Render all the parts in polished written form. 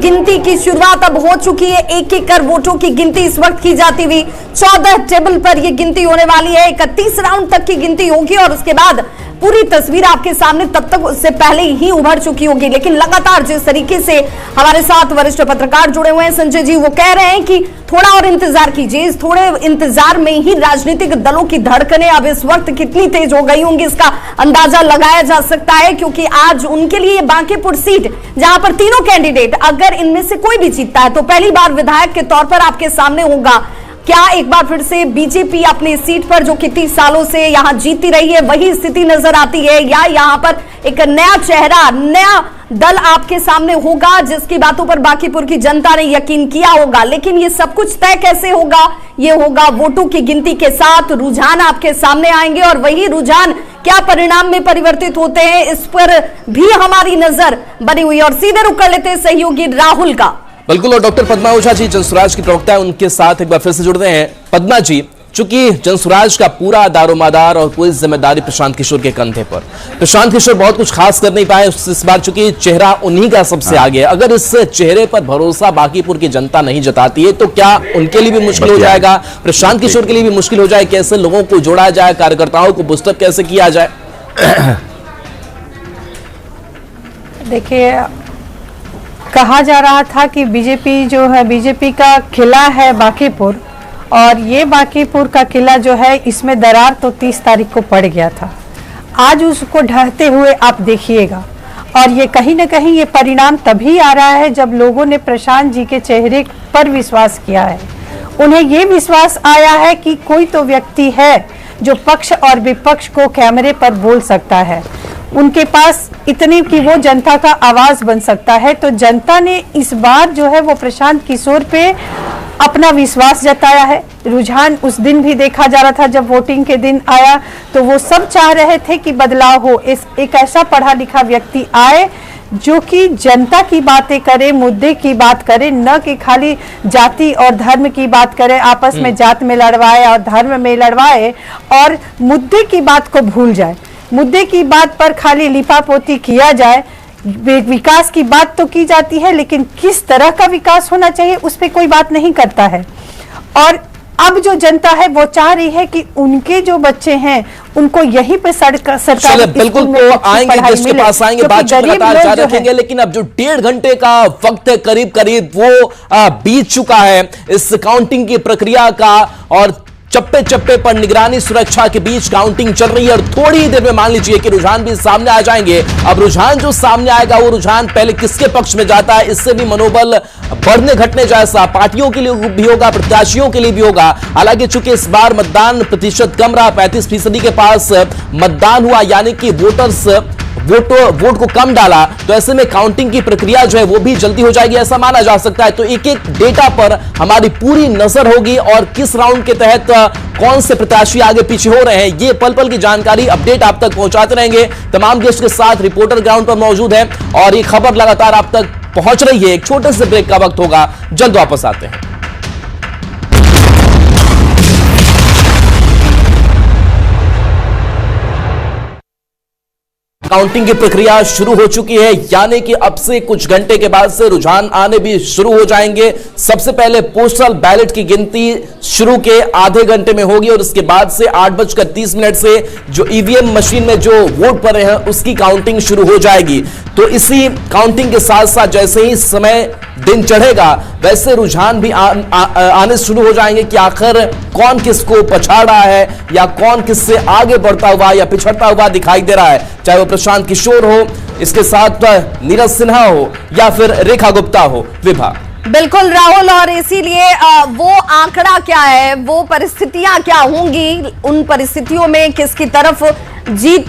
गिनती की शुरुआत अब हो चुकी है। एक एक कर वोटों की गिनती इस वक्त की जाती हुई 14 टेबल पर यह गिनती होने वाली है। 31 राउंड तक की गिनती होगी और उसके बाद पूरी तस्वीर आपके सामने तब तक उससे पहले ही उभर चुकी होगी। लेकिन लगातार जिस तरीके से हमारे साथ वरिष्ठ पत्रकार जुड़े हुए हैं संजय जी, वो कह रहे हैं कि थोड़ा और इंतजार कीजिए। इस थोड़े इंतजार में ही राजनीतिक दलों की धड़कनें अब इस वक्त कितनी तेज हो गई होंगी इसका अंदाजा लगाया जा सकता है, क्योंकि आज उनके लिए बांकीपुर सीट, जहां पर तीनों कैंडिडेट अगर इनमें से कोई भी जीतता है तो पहली बार विधायक के तौर पर आपके सामने होगा। क्या एक बार फिर से बीजेपी अपनी सीट पर जो कितनी सालों से यहां जीतती रही है वही स्थिति नजर आती है, या यहां पर एक नया चेहरा, नया दल आपके सामने होगा जिसकी बातों पर बांकीपुर की जनता ने यकीन किया होगा? लेकिन ये सब कुछ तय कैसे होगा? ये होगा वोटों की गिनती के साथ। रुझान आपके सामने आएंगे और वही रुझान क्या परिणाम में परिवर्तित होते हैं, इस पर भी हमारी नजर बनी हुई है। और सीधे रुक कर लेते हैं सहयोगी राहुल का। बिल्कुल, और डॉक्टर पद्मा ओझा जी जनसुराज की प्रवक्ता है, उनके साथ एक बार फिर से जुड़ते हैं। पद्मा जी, चूंकि जनसुराज का पूरा दारोमदार और पूरी जिम्मेदारी प्रशांत किशोर के कंधे पर, प्रशांत किशोर बहुत कुछ खास कर नहीं पाए इस बार, चूंकि चेहरा उन्हीं का सबसे आगे है। अगर इस चेहरे पर भरोसा बांकीपुर की जनता नहीं जताती है तो क्या उनके लिए भी मुश्किल हो जाएगा, प्रशांत किशोर के लिए भी मुश्किल हो जाए? कैसे लोगों को जोड़ा जाए, कार्यकर्ताओं को बूस्टअप कैसे किया जाए? देखिए, कहा जा रहा था कि बीजेपी जो है, बीजेपी का किला है बांकीपुर, और ये बांकीपुर का किला जो है इसमें दरार तो 30 तारीख को पड़ गया था। आज उसको ढहते हुए आप देखिएगा, और ये कहीं ना कहीं ये परिणाम तभी आ रहा है जब लोगों ने प्रशांत जी के चेहरे पर विश्वास किया है। उन्हें ये विश्वास आया है कि कोई तो व्यक्ति है जो पक्ष और विपक्ष को कैमरे पर बोल सकता है, उनके पास इतनी कि वो जनता का आवाज बन सकता है। तो जनता ने इस बार जो है वो प्रशांत किशोर पे अपना विश्वास जताया है। रुझान उस दिन भी देखा जा रहा था जब वोटिंग के दिन आया, तो वो सब चाह रहे थे कि बदलाव हो, एक ऐसा पढ़ा लिखा व्यक्ति आए जो कि जनता की बातें करे, मुद्दे की बात करे, न कि खाली जाति और धर्म की बात करे, आपस में जात में लड़वाए और धर्म में लड़वाए और मुद्दे की बात को भूल जाए। मुद्दे की बात पर खाली लिपापोती किया जाए। विकास की बात तो की जाती है, लेकिन किस तरह का विकास होना चाहिए उस पर कोई बात नहीं करता है। और अब जो जनता है वो चाह रही है कि उनके जो बच्चे हैं उनको यहीं पे सरकार बिल्कुल तो आएंगे, जिसके पास आएंगे बातचीत लगातार जारी रखेंगे। लेकिन अब जो 1.5 घंटे का वक्त है करीब करीब वो बीत चुका है इस काउंटिंग की प्रक्रिया का, और चप्पे चप्पे पर निगरानी सुरक्षा के बीच काउंटिंग चल रही है। और थोड़ी ही देर में मान लीजिए कि रुझान भी सामने आ जाएंगे। अब रुझान जो सामने आएगा वो रुझान पहले किसके पक्ष में जाता है, इससे भी मनोबल बढ़ने घटने जैसा पार्टियों के लिए भी होगा, प्रत्याशियों के लिए भी होगा। हालांकि चूंकि इस बार मतदान प्रतिशत कम रहा, 35% के पास मतदान हुआ, यानी कि वोटर्स वोट को कम डाला, तो ऐसे में काउंटिंग की प्रक्रिया जो है वो भी जल्दी हो जाएगी ऐसा माना जा सकता है। तो एक एक डेटा पर हमारी पूरी नजर होगी और किस राउंड के तहत कौन से प्रत्याशी आगे पीछे हो रहे हैं, ये पल पल की जानकारी अपडेट आप तक पहुंचाते रहेंगे। तमाम गेस्ट के साथ रिपोर्टर ग्राउंड पर मौजूद है और ये खबर लगातार आप तक पहुंच रही है। एक छोटे से ब्रेक का वक्त होगा, जल्द वापस आते हैं। काउंटिंग की प्रक्रिया शुरू हो चुकी है, यानी कि अब से कुछ घंटे के बाद से रुझान आने भी शुरू हो जाएंगे। सबसे पहले पोस्टल बैलेट की गिनती शुरू के आधे घंटे में होगी और उसके बाद से 8:30 से जो ईवीएम मशीन में जो वोट पड़े हैं उसकी काउंटिंग शुरू हो जाएगी। तो इसी काउंटिंग के साथ साथ जैसे ही समय दिन चढ़ेगा वैसे रुझान भी आने शुरू हो जाएंगे कि आखिर कौन किसको पछाड़ रहा है या कौन किससे आगे बढ़ता हुआ या पिछड़ता हुआ दिखाई दे रहा है, चाहे वो प्रशांत किशोर हो, इसके साथ नीरज सिन्हा हो या फिर रेखा गुप्ता हो। विभा। बिल्कुल राहुल, और इसीलिए वो आंकड़ा क्या है, वो परिस्थितियां क्या होंगी, उन परिस्थितियों में किसकी तरफ जीत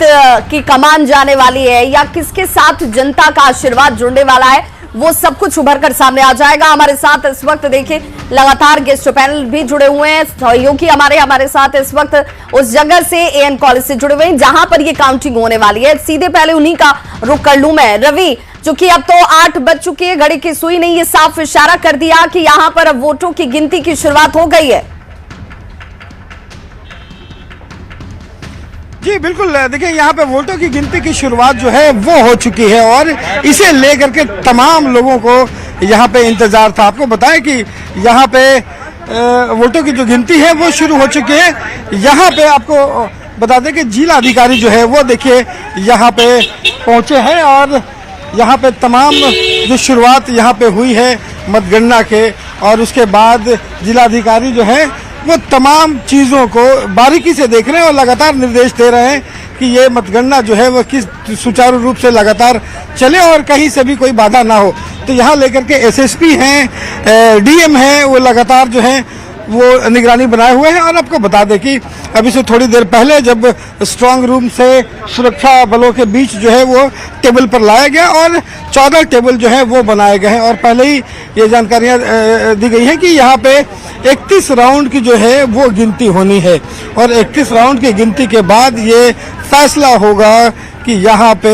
की कमान जाने वाली है या किसके साथ जनता का आशीर्वाद जुड़ने वाला है, वो सब कुछ उभर कर सामने आ जाएगा। हमारे साथ इस वक्त देखिए लगातार गेस्ट पैनल भी जुड़े हुए हैं, सहयोगी हमारे साथ इस वक्त उस जगह से एएन कॉलेज से जुड़े हुए हैं जहां पर ये काउंटिंग होने वाली है। सीधे पहले उन्हीं का रुख कर लूं मैं। रवि, चूंकि अब तो 8 बज चुकी है, घड़ी की सुई ने ये साफ इशारा कर दिया कि यहां पर अब वोटों की गिनती की शुरुआत हो गई है। जी बिल्कुल, देखिए यहाँ पे वोटों की गिनती की शुरुआत जो है वो हो चुकी है और इसे लेकर के तमाम लोगों को यहाँ पे इंतजार था। आपको बताएं कि यहाँ पे वोटों की जो गिनती है वो शुरू हो चुकी है। यहाँ पे आपको बता दें कि जिला अधिकारी जो है वो देखिए यहाँ पे पहुँचे हैं और यहाँ पे तमाम जो शुरुआत यहाँ पे हुई है मतगणना के, और उसके बाद जिला अधिकारी जो है वो तमाम चीज़ों को बारीकी से देख रहे हैं और लगातार निर्देश दे रहे हैं कि ये मतगणना जो है वो किस सुचारू रूप से लगातार चले और कहीं से भी कोई बाधा ना हो। तो यहाँ लेकर के एसएसपी हैं, डीएम हैं, वो लगातार जो है वो निगरानी बनाए हुए हैं। और आपको बता दें कि अभी से थोड़ी देर पहले जब स्ट्रांग रूम से सुरक्षा बलों के बीच जो है वो टेबल पर लाया गया और 14 टेबल जो है वो बनाए गए हैं और पहले ही ये जानकारियां दी गई हैं कि यहाँ पे 31 राउंड की जो है वो गिनती होनी है और 31 राउंड की गिनती के बाद ये फैसला होगा कि यहाँ पे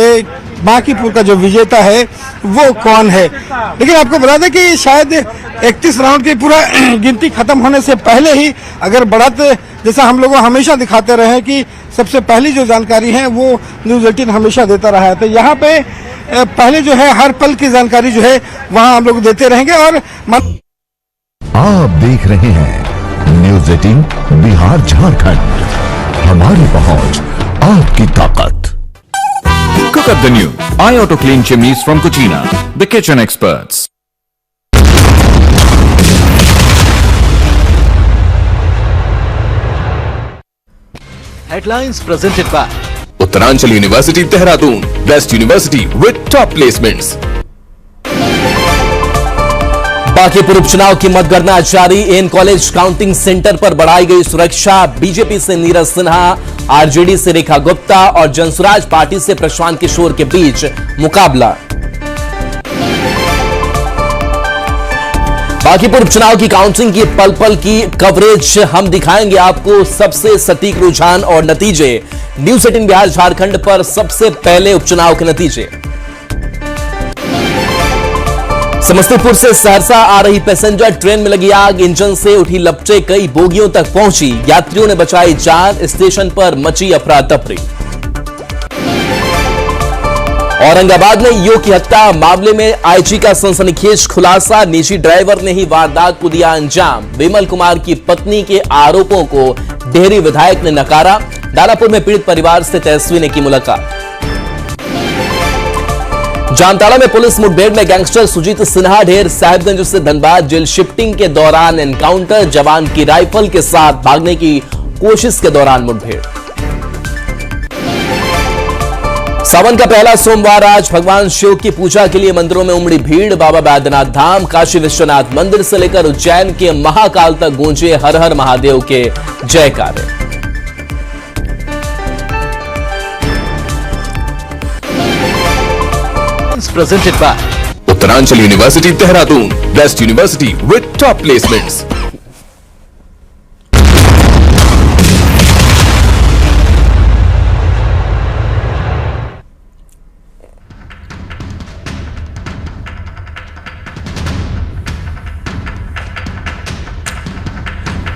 बांकीपुर का जो विजेता है वो कौन है। लेकिन आपको बता दें कि शायद 31 राउंड की पूरा गिनती खत्म होने से पहले ही अगर बढ़त, जैसा हम लोग हमेशा दिखाते रहे हैं कि सबसे पहली जो जानकारी है वो न्यूज़ 18 हमेशा देता रहा है, तो यहाँ पे पहले जो है हर पल की जानकारी जो है वहाँ हम लोग देते रहेंगे। और आप देख रहे हैं न्यूज़ 18 बिहार झारखंड, हमारी पहुंच आपकी ताकत। Cook up the new iAuto Clean Chimneys from Cucina, the kitchen experts. Headlines presented by Uttaranchal University, Dehradun, best university with top placements. Bankipur उपचुनाव की मतगणना जारी, एन कॉलेज काउंटिंग सेंटर पर बढ़ाई गई सुरक्षा। बीजेपी से नीरज सिन्हा, आरजेडी से रेखा गुप्ता और जनसुराज पार्टी से प्रशांत किशोर के बीच मुकाबला। बांकीपुर उपचुनाव की काउंटिंग की पल पल की कवरेज हम दिखाएंगे आपको, सबसे सटीक रुझान और नतीजे। न्यूज़ 18 बिहार झारखंड पर सबसे पहले उपचुनाव के नतीजे। समस्तीपुर से सहरसा आ रही पैसेंजर ट्रेन में लगी आग, इंजन से उठी लपटें कई बोगियों तक पहुंची, यात्रियों ने बचाई जान, स्टेशन पर मची अफरा तफरी। औरंगाबाद में युवक की हत्या मामले में आईजी का सनसनीखेज खुलासा, निजी ड्राइवर ने ही वारदात को दिया अंजाम। विमल कुमार की पत्नी के आरोपों को डेहरी विधायक ने नकारा। दानापुर में पीड़ित परिवार से तेजस्वी ने की मुलाकात। जामताड़ा में पुलिस मुठभेड़ में गैंगस्टर सुजीत सिन्हा ढेर साहिबगंज से धनबाद जेल शिफ्टिंग के दौरान एनकाउंटर, जवान की राइफल के साथ भागने की कोशिश के दौरान मुठभेड़। सावन का पहला सोमवार आज भगवान शिव की पूजा के लिए मंदिरों में उमड़ी भीड़। बाबा बैद्यनाथ धाम, काशी विश्वनाथ मंदिर से लेकर उज्जैन के महाकाल तक गूंजे हर हर महादेव के जयकारे। Presented by Uttaranchal University, Dehradun, best university with top placements.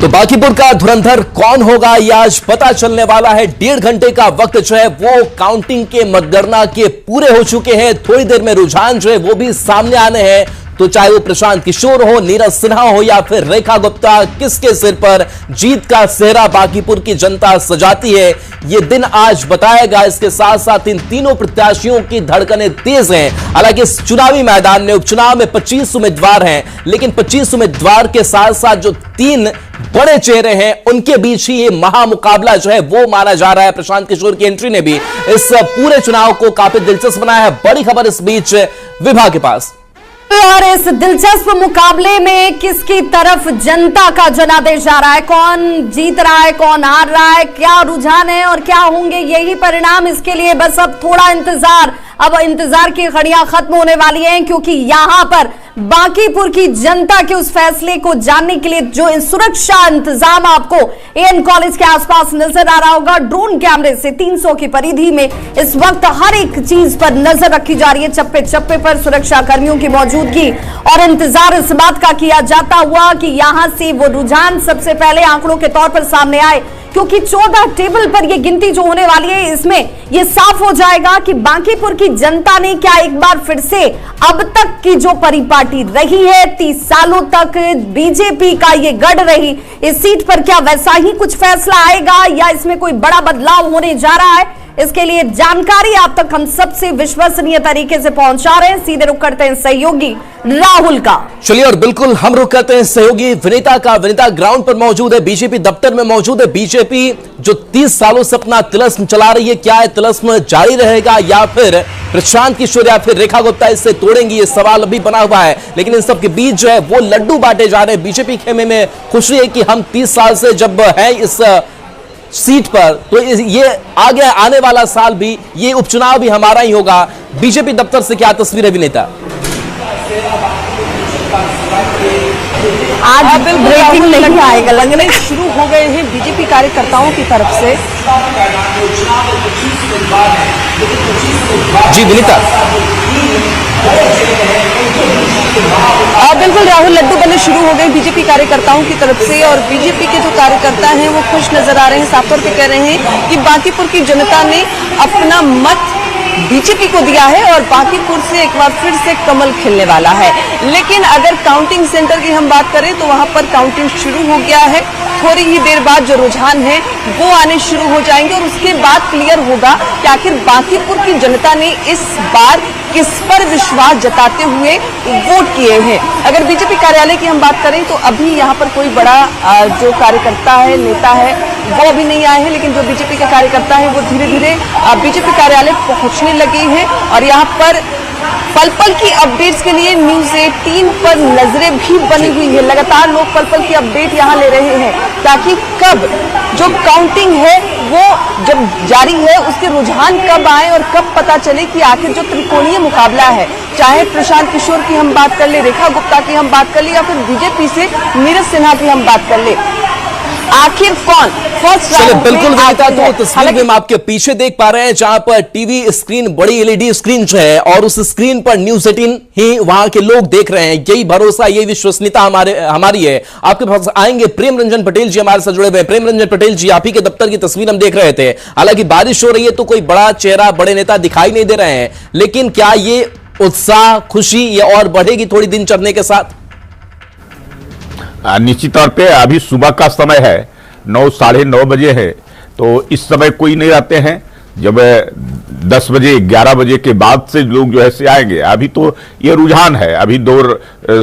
तो बांकीपुर का धुरंधर कौन होगा ये आज पता चलने वाला है। 1.5 घंटे का वक्त जो है वो काउंटिंग के मतगणना के पूरे हो चुके हैं। थोड़ी देर में रुझान जो है वो भी सामने आने हैं। तो चाहे वो प्रशांत किशोर हो, नीरज सिन्हा हो या फिर रेखा गुप्ता, किसके सिर पर जीत का सेहरा बांकीपुर की जनता सजाती है, ये दिन आज बताएगा। इसके साथ साथ इन तीनों प्रत्याशियों की धड़कनें तेज हैं। हालांकि इस चुनावी मैदान में उपचुनाव में 25 उम्मीदवार हैं, लेकिन 25 उम्मीदवार के साथ साथ जो 3 बड़े चेहरे हैं उनके बीच ही ये महामुकाबला जो है वो माना जा रहा है। प्रशांत किशोर की एंट्री ने भी इस पूरे चुनाव को काफी दिलचस्प बनाया है। बड़ी खबर इस बीच विभा के पास। और इस दिलचस्प मुकाबले में किसकी तरफ जनता का जनादेश जा रहा है, कौन जीत रहा है, कौन हार रहा है, क्या रुझान है और क्या होंगे यही परिणाम, इसके लिए बस अब थोड़ा इंतजार। अब इंतजार की घड़ियां खत्म होने वाली हैं, क्योंकि यहां पर बांकीपुर की जनता के उस फैसले को जानने के लिए जो सुरक्षा इंतजाम आपको एएन कॉलेज के आसपास नजर आ रहा होगा, ड्रोन कैमरे से 300 की परिधि में इस वक्त हर एक चीज पर नजर रखी जा रही है। चप्पे चप्पे पर सुरक्षा कर्मियों की मौजूदगी और इंतजार इस बात का किया जाता हुआ कि यहां से वो रुझान सबसे पहले आंकड़ों के तौर पर सामने आए क्योंकि 14 टेबल पर यह गिनती जो होने वाली है, इसमें यह साफ हो जाएगा कि बांकीपुर की जनता ने क्या एक बार फिर से अब तक की जो परिपाटी रही है 30 सालों तक बीजेपी का ये गढ़ रही, इस सीट पर क्या वैसा ही कुछ फैसला आएगा या इसमें कोई बड़ा बदलाव होने जा रहा है? इसके लिए जानकारी आप तक हम सबसे विश्वसनीय तरीके से पहुंचा रहे हैं। सीधे रुख करते हैं सहयोगी राहुल का। चलिए, और बिल्कुल हम रुख करते हैं सहयोगी विनीता का। विनीता ग्राउंड पर मौजूद है, बीजेपी दफ्तर में मौजूद है। बीजेपी जो 30 सालों से अपना तिलिस्म चला रही है, क्या है तिलिस्म जारी रहेगा या फिर प्रशांत किशोर या फिर रेखा गुप्ता इससे तोड़ेंगी? ये सवाल अभी बना हुआ है। लेकिन इन सब के बीच जो है वो लड्डू बांटे जा रहे हैं। बीजेपी खेमे में खुशी है कि हम 30 साल से जब है इस सीट पर, तो ये आगे आने वाला साल भी, ये उपचुनाव भी हमारा ही होगा। बीजेपी दफ्तर से क्या तस्वीर है विनीता? आज ब्रेकिंग नहीं आएगा, लगने शुरू हो गए हैं बीजेपी कार्यकर्ताओं की तरफ से। जी विनीता। बिल्कुल राहुल, लड्डू बनने शुरू हो गए बीजेपी कार्यकर्ताओं की तरफ से और बीजेपी के जो कार्यकर्ता हैं वो खुश नजर आ रहे हैं। साफ तौर पे कह रहे हैं कि बांकीपुर की जनता ने अपना मत बीजेपी को दिया है और बांकीपुर से एक बार फिर से कमल खिलने वाला है। लेकिन अगर काउंटिंग सेंटर की हम बात करें तो वहां पर काउंटिंग शुरू हो गया है। थोड़ी ही देर बाद जो रुझान है वो आने शुरू हो जाएंगे और उसके बाद क्लियर होगा कि आखिर बांकीपुर की जनता ने इस बार किस पर विश्वास जताते हुए वोट किए हैं। अगर बीजेपी कार्यालय की हम बात करें तो अभी यहाँ पर कोई बड़ा जो कार्यकर्ता है, नेता है, वो अभी नहीं आए हैं, लेकिन जो बीजेपी के कार्यकर्ता है वो धीरे धीरे बीजेपी कार्यालय पहुंचने लगे हैं और यहाँ पर पल पल की अपडेट्स के लिए न्यूज़ 18 पर नजरें भी बनी हुई है। लगातार लोग पल पल की अपडेट यहाँ ले रहे हैं ताकि कब जो काउंटिंग है वो जब जारी है उसके रुझान कब आए और कब पता चले कि आखिर जो त्रिकोणीय मुकाबला है, चाहे प्रशांत किशोर की हम बात कर ले, रेखा गुप्ता की हम बात कर ले या फिर बीजेपी से नीरज सिन्हा की हम बात कर ले, आखिर कौन फर्स्ट राउंड बिल्कुल विनीता, तो तस्वीर में हम आपके पीछे देख पा रहे हैं जहां पर टीवी स्क्रीन, बड़ी एलईडी स्क्रीन जो है और उस स्क्रीन पर न्यूज़ 18 ही वहां के लोग देख रहे हैं। यही भरोसा, यही विश्वसनीयता हमारी है। आपके पास आएंगे प्रेम रंजन पटेल जी हमारे साथ जुड़े हुए। प्रेम रंजन पटेल जी, आप ही के दफ्तर की तस्वीर हम देख रहे थे। हालांकि बारिश हो रही है तो कोई बड़ा चेहरा, बड़े नेता दिखाई नहीं दे रहे हैं, लेकिन क्या ये उत्साह, खुशी ये और बढ़ेगी थोड़ी दिन चढ़ने के साथ? निश्चित तौर पे अभी सुबह का समय है, 9 साढ़े 9 बजे है, तो इस समय कोई नहीं रहते हैं। जब 10 बजे 11 बजे के बाद से लोग जो है से आएंगे। अभी तो ये रुझान है, अभी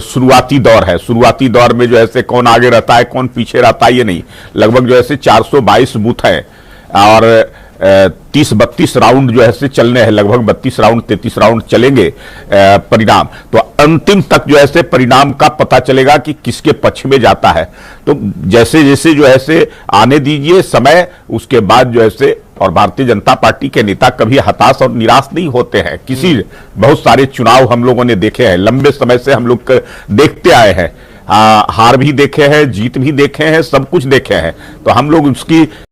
शुरुआती दौर है। शुरुआती दौर में जो है से कौन आगे रहता है कौन पीछे रहता है ये नहीं, लगभग जो है से 422 बूथ है और 30-32 राउंड जो है से चलने हैं, लगभग 32 राउंड 33 राउंड चलेंगे परिणाम। तो अंतिम तक जो है से परिणाम का पता चलेगा कि किसके पक्ष में जाता है। तो जैसे जैसे जो है से आने दीजिए समय, उसके बाद जो है से, और भारतीय जनता पार्टी के नेता कभी हताश और निराश नहीं होते हैं। बहुत सारे चुनाव हम लोगों ने देखे हैं, लंबे समय से हम लोग देखते आए हैं, हार भी देखे हैं, जीत भी देखे हैं, सब कुछ देखे हैं। तो हम लोग उसकी